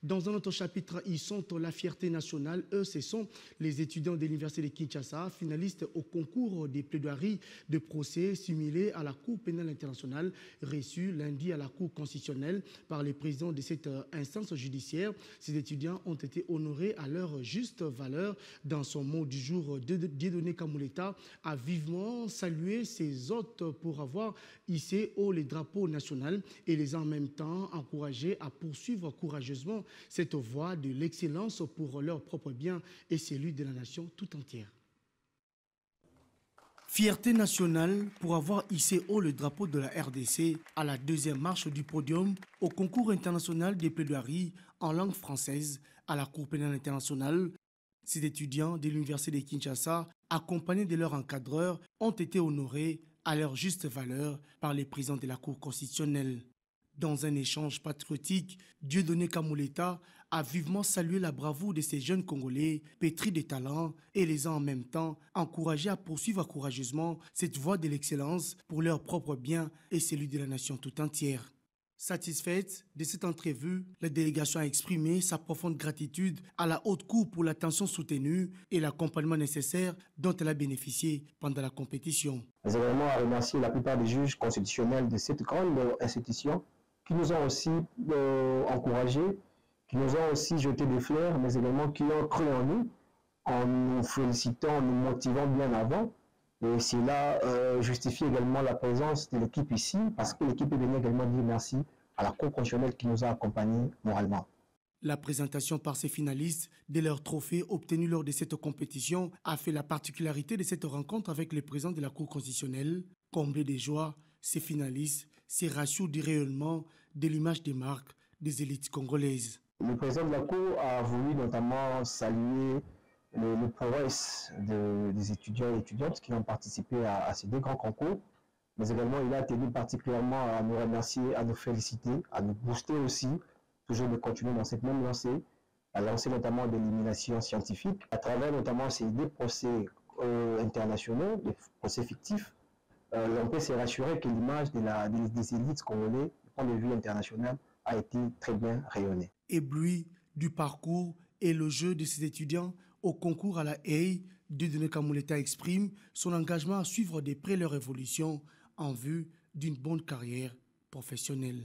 Dans un autre chapitre, ils sont la fierté nationale. Eux, ce sont les étudiants de l'Université de Kinshasa, finalistes au concours des plaidoiries de procès simulés à la Cour pénale internationale, reçus lundi à la Cour constitutionnelle par les présidents de cette instance judiciaire. Ces étudiants ont été honorés à leur juste valeur. Dans son mot du jour, Dieudonné Kamuleta a vivement salué ses hôtes pour avoir hissé haut les drapeaux nationaux et les a en même temps encouragés à poursuivre courageusement cette voie de l'excellence pour leur propre bien et celui de la nation tout entière. Fierté nationale pour avoir hissé haut le drapeau de la RDC à la deuxième marche du podium au concours international des plaidoiries en langue française à la Cour pénale internationale. Ces étudiants de l'Université de Kinshasa, accompagnés de leurs encadreurs, ont été honorés à leur juste valeur par les présidents de la Cour constitutionnelle. Dans un échange patriotique, Dieudonné Kamuleta a vivement salué la bravoure de ces jeunes Congolais pétris de talent et les a en même temps encouragés à poursuivre courageusement cette voie de l'excellence pour leur propre bien et celui de la nation tout entière. Satisfaite de cette entrevue, la délégation a exprimé sa profonde gratitude à la Haute Cour pour l'attention soutenue et l'accompagnement nécessaire dont elle a bénéficié pendant la compétition. Mais également à remercier la plupart des juges constitutionnels de cette grande institution qui nous ont aussi encouragés, qui nous ont aussi jeté des fleurs, mais également qui ont cru en nous félicitant, en nous motivant bien avant. Et cela justifie également la présence de l'équipe ici, parce que l'équipe est venue également dire merci à la Cour constitutionnelle qui nous a accompagnés moralement. La présentation par ces finalistes de leurs trophées obtenus lors de cette compétition a fait la particularité de cette rencontre avec le président de la Cour constitutionnelle. Comblés de joie, ces finalistes se rassurent du rayonnement de l'image des marques des élites congolaises. Le président de la Cour a voulu notamment saluer le prouesse des étudiants et étudiantes qui ont participé à ces deux grands concours, mais également il a tenu particulièrement à nous remercier, à nous féliciter, à nous booster aussi, toujours de continuer dans cette même lancée, à lancer notamment de l'élimination scientifique, à travers notamment ces deux procès internationaux, des procès fictifs. On peut se rassurer que l'image des élites congolaises, du point de vue international, a été très bien rayonnée. Ébloui du parcours et le jeu de ces étudiants au concours à la haie, Dieudonné Kamuleta exprime son engagement à suivre de près leur évolution en vue d'une bonne carrière professionnelle.